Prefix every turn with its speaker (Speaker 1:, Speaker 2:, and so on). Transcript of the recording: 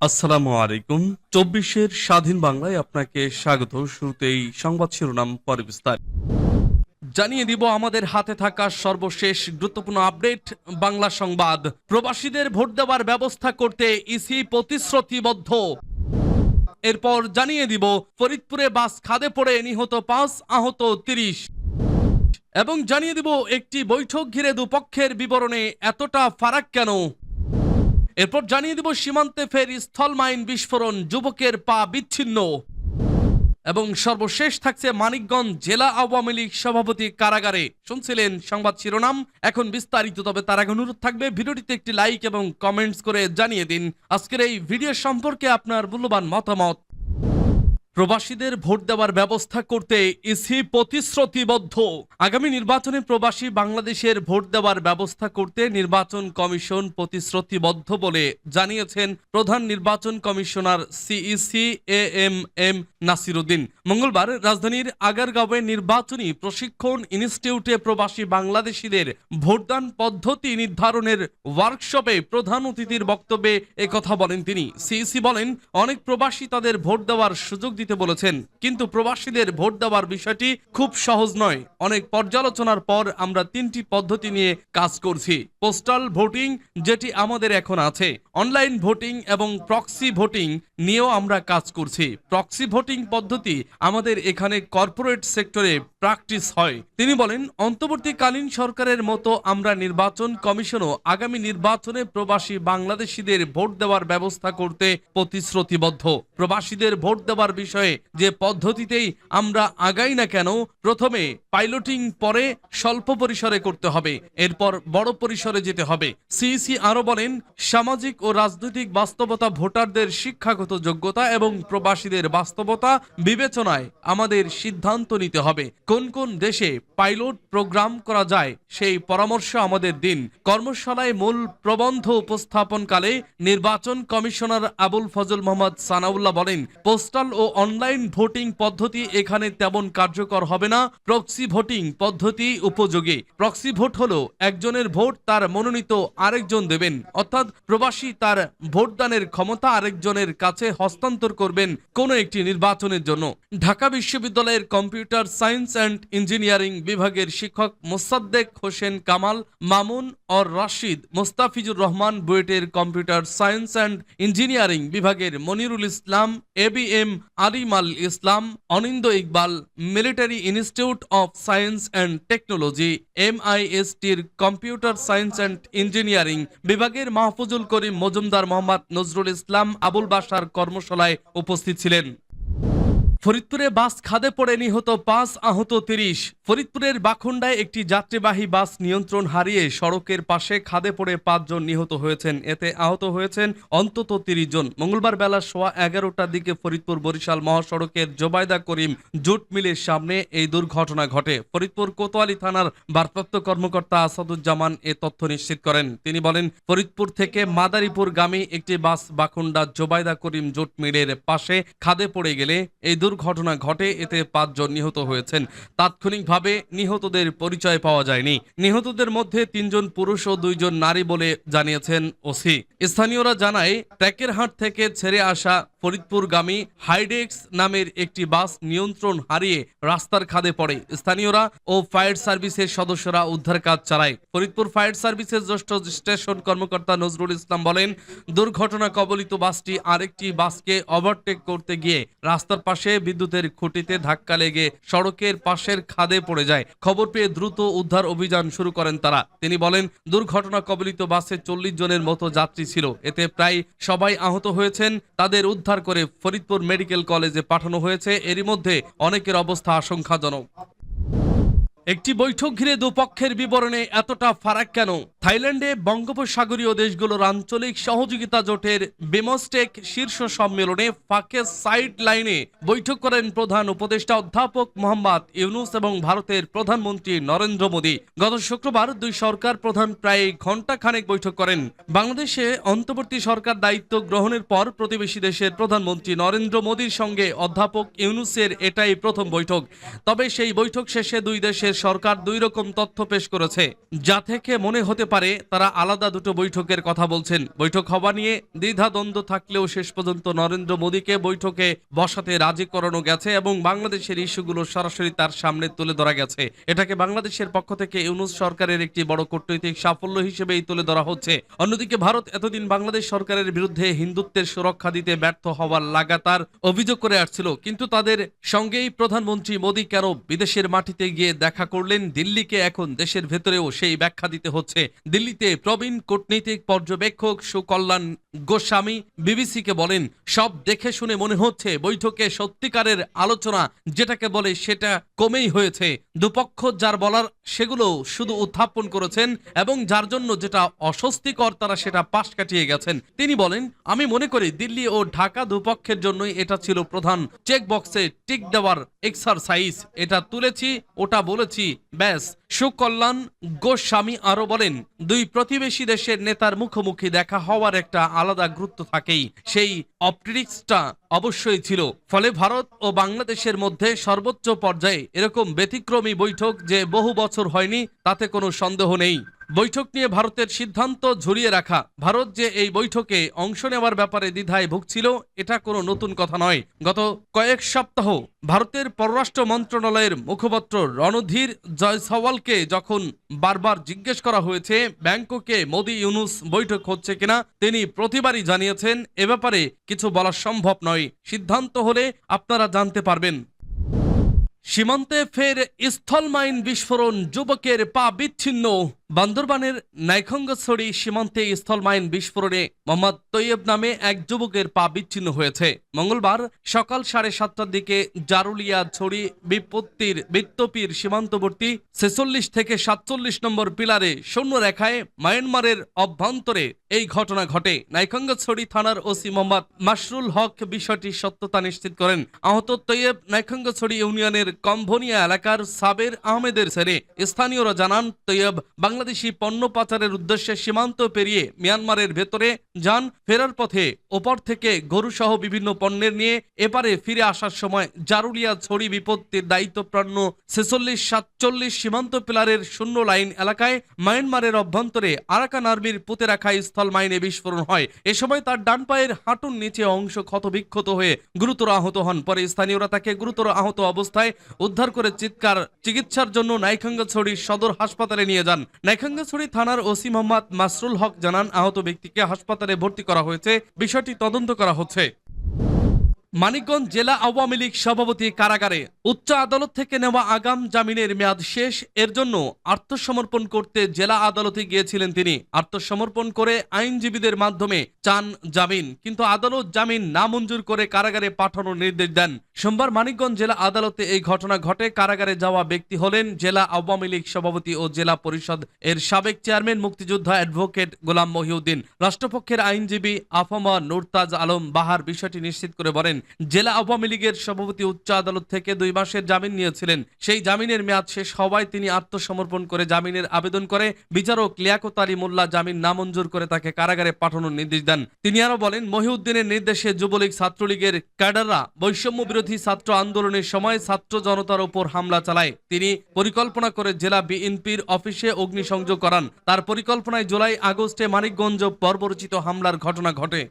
Speaker 1: আসসালামু আলাইকুম। ২৪-এর স্বাধীন বাংলায় আপনাকে স্বাগত। শুরুতেই সংবাদ শিরোনাম, পরে বিস্তারিত। জানিয়ে দিব আমাদের হাতে থাকা সর্বশেষ গুরুত্বপূর্ণ আপডেট। বাংলা সংবাদ। প্রবাসীদের ভোট দেওয়ার ব্যবস্থা করতে ইসি প্রতিশ্রুতিবদ্ধ। এরপর জানিয়ে দিব ফরিদপুরে বাস খাদে পড়ে নিহত ৫, আহত ৩০। এবং জানিয়ে দিব একটি বৈঠক ঘিরে দুপক্ষের বিবরণে এতটা ফারাক কেন। এরপর জানিয়ে দিব সীমান্তে ফের স্থল মাইন বিস্ফোরণ, যুবকের পা বিচ্ছিন্ন। এবং সর্বশেষ থাকছে মানিকগঞ্জ জেলা আওয়ামী লীগ সভাপতি কারাগারে। শুনছিলেন সংবাদ শিরোনাম, এখন বিস্তারিত। তবে তার আগে অনুরোধ থাকবে ভিডিওটিতে একটি লাইক এবং কমেন্টস করে জানিয়ে দিন আজকের এই ভিডিও সম্পর্কে আপনার মূল্যবান মতামত। প্রবাসীদের ভোট দেওয়ার ব্যবস্থা করতে ইসি প্রতিশ্রুতিবদ্ধ। আগামী নির্বাচনে প্রবাসী বাংলাদেশের ভোট দেওয়ার ব্যবস্থা করতে নির্বাচন কমিশন প্রতিশ্রুতিবদ্ধ বলে জানিয়েছেন প্রধান নির্বাচন কমিশনার সিইসি এএমএম নাসিরউদ্দিন। মঙ্গলবার রাজধানীর আগারগাঁওয়ে নির্বাচনী প্রশিক্ষণ ইনস্টিটিউটে প্রবাসী বাংলাদেশিদের ভোটদান পদ্ধতি নির্ধারণের ওয়ার্কশপে প্রধান অতিথির বক্তব্যে একথা বলেন তিনি। সিইসি বলেন, অনেক প্রবাসী তাদের ভোট দেওয়ার সুযোগ দিতে বলেছেন, কিন্তু প্রবাসীদের ভোট দেওয়ার বিষয়টি খুব সহজ নয়। অনেক পর্যালোচনার পর আমরা ৩টি পদ্ধতি নিয়ে কাজ করছি। পোস্টাল ভোটিং, যেটি আমাদের এখন আছে, অনলাইন ভোটিং এবং প্রক্সি ভোটিং নিয়েও আমরা কাজ করছি। প্রক্সি ভোটিং পদ্ধতি আমাদের এখানে কর্পোরেট সেক্টরে প্র্যাকটিস হয়। তিনি বলেন, অন্তর্বর্তীকালীন সরকারের মতো আমরা নির্বাচন কমিশনও আগামী নির্বাচনে প্রবাসী বাংলাদেশিদের ভোট দেওয়ার ব্যবস্থা করতে প্রতিশ্রুতিবদ্ধ। প্রবাসীদের ভোট দেওয়ার বিষয়ে যে পদ্ধতিতেই আমরা আগাই না কেন, প্রথমে পাইলটিং, পরে স্বল্প পরিসরে করতে হবে, এরপর বড় পরিসরে যেতে হবে। সিইসি আরো বলেন, সামাজিক ও রাজনৈতিক বাস্তবতা, ভোটারদের শিক্ষাগত যোগ্যতা এবং প্রবাসীদের বাস্তবতা বিবেচনায় আমাদের সিদ্ধান্ত নিতে হবে। কোন কোন দেশে পাইলট প্রোগ্রাম করা যায় সেই পরামর্শ আমাদের দিন। কর্মশালায় মূল প্রবন্ধ উপস্থাপনকালে নির্বাচন কমিশনার আবুল ফজল মোহাম্মদ সানাউল্লাহ বলেন, পোস্টাল ও অনলাইন ভোটিং পদ্ধতি এখানে তেমন কার্যকর হবে না। প্রক্সি ভোটিং পদ্ধতি উপযোগী। প্রক্সি ভোট হলো একজনের ভোট তার মনোনীত আরেকজন দেবেন, অর্থাৎ প্রবাসী তার ভোটদানের ক্ষমতা আরেকজনের কাছে হস্তান্তর করবেন কোনো একটি নির্বাচনের জন্য। ঢাকা বিশ্ববিদ্যালয়ের কম্পিউটার সায়েন্স অ্যান্ড ইঞ্জিনিয়ারিং বিভাগের শিক্ষক মোসাদ্দেক হোসেন কামাল, মামুন অর রাশিদ, মোস্তাফিজুর রহমান, বুয়েটের কম্পিউটার সায়েন্স অ্যান্ড ইঞ্জিনিয়ারিং বিভাগের Monirul Islam, ABM Alimal Islam, Anindo Iqbal, military institute of science and technology MISTর কম্পিউটার সায়েন্স অ্যান্ড ইঞ্জিনিয়ারিং বিভাগের মাহফুজুল করিম মজুমদার, মোহাম্মদ নজরুল ইসলাম, আবুল বাশার কর্মশালায় উপস্থিত ছিলেন। ফরিদপুরে বাস খাদে পড়ে নিহত ৫, আহত ৩০। ফরিদপুরের বাখুন্ডায় একটি যাত্রীবাহী বাস নিয়ন্ত্রণ হারিয়ে সড়কের পাশে খাদে পড়ে ৫ জন নিহত হয়েছেন। এতে আহত হয়েছেন অন্তত ৩০ জন। মঙ্গলবার বেলা সোয়া ১১টার দিকে ফরিদপুর বরিশাল মহাসড়কের জোবায়দা করিম জুট মিলের সামনে এই দুর্ঘটনা ঘটে। ফরিদপুর কোতোয়ালি থানার ভারপ্রাপ্ত কর্মকর্তা আসাদুজ্জামান এ তথ্য নিশ্চিত করেন। তিনি বলেন, ফরিদপুর থেকে মাদারীপুর গামী একটি বাস বাখুন্ডা জোবায়দা করিম জুট মিলের পাশে খাদে পড়ে গেলে এই দুর্ঘটনা ঘটে। এতে ৫ জন নিহত হয়েছেন। তাৎক্ষণিকভাবে নিহতদের পরিচয় পাওয়া যায়নি। নিহতদের মধ্যে ৩ জন পুরুষ ও ২ জন নারী বলে জানিয়েছেন ওসি। স্থানীয়রা জানায়, ট্যাকেরহাট থেকে ছেড়ে আসা ফরিদপুরগামী হাইডেক্স নামের একটি বাস নিয়ন্ত্রণ হারিয়ে রাস্তার খাদে পড়ে। স্থানীয়রা ও ফায়ার সার্ভিসের সদস্যরা উদ্ধার কাজ চালায়। ফরিদপুর ফায়ার সার্ভিসের জ্যেষ্ঠ স্টেশন কর্মকর্তা নজরুল ইসলাম বলেন, দুর্ঘটনা কবলিত বাসটি আরেকটি বাসকে ওভারটেক করতে গিয়ে রাস্তার পাশে বিদ্যুতের খুঁটিতে ধাক্কা লেগে সড়কের পাশের খাদে পড়ে যায়। খবর পেয়ে দ্রুত উদ্ধার অভিযান শুরু করেন তারা। তিনি বলেন, দুর্ঘটনা কবলিত বাসে ৪০ জনের মতো যাত্রী ছিল। এতে প্রায় সবাই আহত হয়েছেন। তাদের উদ্ধার করে ফরিদপুর মেডিকেল কলেজে পাঠানো হয়েছে। এরই মধ্যে অনেকের অবস্থা আশঙ্কাজনক। একটি বৈঠক ঘিরে দুপক্ষের বিবরণে এতটা ফারাক কেন? থাইল্যান্ডে বঙ্গোপসাগরীয় দেশগুলোর আঞ্চলিক সহযোগিতা জোটের বিমস্টেক শীর্ষ সম্মেলনে ফাঁকে সাইড লাইনে বৈঠক করেন প্রধান উপদেষ্টা অধ্যাপক মোহাম্মদ ইউনূস এবং ভারতের প্রধানমন্ত্রী নরেন্দ্র মোদী। গত শুক্রবার দুই সরকার প্রধান প্রায় ঘণ্টাখানেক বৈঠক করেন। বাংলাদেশে অন্তর্বর্তী সরকার দায়িত্ব গ্রহণের পর প্রতিবেশী দেশের প্রধানমন্ত্রী নরেন্দ্র মোদীর সঙ্গে অধ্যাপক ইউনূসের এটাই প্রথম বৈঠক। তবে সেই বৈঠক শেষে দুই দেশের সরকার দুই রকম তথ্য পেশ করেছে, যা থেকে মনে হতে পারে তারা আলাদা দুটো বৈঠকের কথা বলছেন। বৈঠক হওয়া নিয়ে দ্বিধাদ্বন্দ্ব থাকলেও শেষ পর্যন্ত নরেন্দ্র মোদীকে বৈঠকে বসাতে রাজি করানো গেছে এবং বাংলাদেশের ইস্যুগুলো সরাসরি তার সামনে তুলে ধরা গেছে। এটাকে বাংলাদেশের পক্ষ থেকে ইউনূস সরকারের একটি বড় কূটনৈতিক সাফল্য হিসেবেই তুলে ধরা হচ্ছে। অন্যদিকে ভারত এতদিন বাংলাদেশ সরকারের বিরুদ্ধে হিন্দুত্বের সুরক্ষা দিতে ব্যর্থ হওয়ার লাগাতার অভিযোগ করে আসছিল, কিন্তু তাদের সঙ্গেই প্রধানমন্ত্রী মোদী কেন বিদেশের মাটিতে গিয়ে দেখা করলেন দিল্লিকে এখন দেশের ভেতরেও সেই ব্যাখ্যা দিতে হচ্ছে। দিল্লিতে প্রবীণ কূটনৈতিক পর্যবেক্ষক সুকল্যাণ গোস্বামী বিবিসিকে বলেন, সব দেখে শুনে মনে হচ্ছে বৈঠকে সত্যিকারের আলোচনা যেটাকে বলে সেটা কমেই হয়েছে। দুপক্ষ যার বলার সেগুলো শুধু উত্থাপন করেছেন এবং যার জন্য যেটা অস্বস্তিকর তারা সেটা পাশ কাটিয়ে গেছেন। তিনি বলেন, আমি মনে করি দিল্লি ও ঢাকা দুপক্ষের জন্যই এটা ছিল প্রধান চেক বক্সে টিক দেওয়ার এক্সারসাইজ। এটা তুলেছি, ওটা বলেছি, ব্যাস। সুকল্যাণ গোস্বামী আরো বলেন, দুই প্রতিবেশী দেশের নেতার মুখোমুখি দেখা হওয়ার একটা আলাদা গুরুত্ব থাকেই, সেই অপটিক্সটা অবশ্যই ছিল। ফলে ভারত ও বাংলাদেশের মধ্যে সর্বোচ্চ পর্যায়ে এরকম ব্যতিক্রমী বৈঠক যে বহু বছর হয়নি তাতে কোনো সন্দেহ নেই। বৈঠক নিয়ে ভারতের সিদ্ধান্ত ঝুলিয়ে রাখা, ভারত যে এই বৈঠকে অংশ নেওয়ার ব্যাপারে দ্বিধায় ভুগছিল এটা কোনো নতুন কথা নয়। গত কয়েক সপ্তাহ ভারতের পররাষ্ট্র মন্ত্রণালয়ের মুখপাত্র রণধীর জয়সওয়ালকে যখন বারবার জিজ্ঞেস করা হয়েছে ব্যাংককে মোদি ইউনূস বৈঠক হচ্ছে কিনা, তিনি প্রতিবারই জানিয়েছেন এ ব্যাপারে কিছু বলা সম্ভব নয়, সিদ্ধান্ত হলে আপনারা জানতে পারবেন। সীমান্তে ফের স্থল মাইন বিস্ফোরণ, যুবকের পা বিচ্ছিন্ন। বান্দরবানের নাইখঙ্গছড়ি সীমান্তে স্থল মাইন বিস্ফোরণে মোহাম্মদ তৈয়ব নামে এক যুবকের পা বিচ্ছিন্ন হয়েছে। মঙ্গলবার সকাল 7:30টার দিকে জারুলিয়া ছড়ি বিপত্তির বৃত্তপীর সীমান্তবর্তী 46 থেকে 47 নম্বর পিলারে শূন্যরেখায় মায়ানমারের অভ্যন্তরে এই ঘটনা ঘটে। নাইখঙ্গছড়ি থানার ওসি মোহাম্মদ মাসরুল হক বিষয়টির সত্যতা নিশ্চিত করেন। আহত তৈয়ব নাইখঙ্গছড়ি ইউনিয়নের কম্ভনিয়া এলাকার সাবের আহমেদের ছেলে। স্থানীয়রা জানান, তৈয়ব বাংলাদেশি পণ্য পাচারের উদ্দেশ্যে সীমান্ত পেরিয়ে মিয়ানমারের ভেতরে যান। ফেরার পথে ওপর থেকে গরুসহ বিভিন্ন পণ্যের নিয়ে এপারে ফিরে আসার সময় জারুলিয়া ছড়ি বিপত্তির দায়িত্বপ্রাপ্ত 46-47 সীমান্ত পিলারের শূন্য লাইন এলাকায় মায়ানমারের অভ্যন্তরে আরাকান আর্মির পুঁতে রাখা স্থল মাইনে বিস্ফোরণ হয়। এ সময় তার ডান পায়ের হাঁটুর নিচে অংশ ক্ষতবিক্ষত হয়ে গুরুতর আহত হন। পরে স্থানীয়রা তাকে গুরুতর আহত অবস্থায় উদ্ধার করে চিকিৎসার জন্য নাইখঙ্গছড়ি সদর হাসপাতালে নিয়ে যান। নাইখঙ্গছড়ি থানার ওসি মোহাম্মদ মাসরুল হক জানান, আহত ব্যক্তিকে হাসপাতালে ভর্তি করা হয়েছে, বিষয়টি তদন্ত করা হচ্ছে। মানিকগঞ্জ জেলা আওয়ামী লীগ সভাপতি কারাগারে, উচ্চ আদালত থেকে নেওয়া আগাম জামিনের মেয়াদ শেষ, এর জন্য আত্মসমর্পণ করতে জেলা আদালতে গিয়েছিলেন তিনি। আত্মসমর্পণ করে আইনজীবীদের মাধ্যমে চান জামিন, কিন্তু আদালত জামিন নামঞ্জুর করে কারাগারে পাঠানোর নির্দেশ দেন। সোমবার মানিকগঞ্জ জেলা আদালতে এই ঘটনা ঘটে। কারাগারে যাওয়া ব্যক্তি হলেন জেলা আওয়ামী লীগ সভাপতি ও জেলা পরিষদ এর সাবেক চেয়ারম্যান মুক্তিযোদ্ধা অ্যাডভোকেট গোলাম মহিউদ্দিন। রাষ্ট্রপক্ষের আইনজীবী আফামা নুরতাজ আলম বাহার বিষয়টি নিশ্চিত করে বলেন, জেলা আওয়ামী লীগের সভাপতি উচ্চ আদালত থেকে 2 মাসের জামিন নিয়েছিলেন। সেই জামিনের মেয়াদ শেষ হওয়ায় তিনি আত্মসমর্পণ করে জামিনের আবেদন করে বিচারক লিয়াকত আলী মোল্লা জামিন নামঞ্জুর করে তাকে কারাগারে পাঠানোর নির্দেশ দেন। তিনি আরো বলেন, মহিউদ্দিনের নির্দেশে যুবলীগ ছাত্রলীগের ক্যাডাররা বৈষম্য বিরোধী ছাত্র আন্দোলনের সময় ছাত্র জনতার উপর হামলা চালায়। তিনি পরিকল্পনা করে জেলা বিএনপির অফিসে অগ্নিসংযোগ করান। তার পরিকল্পনায় জুলাই আগস্টে মানিকগঞ্জ বর্বরচিত হামলার ঘটনা ঘটে।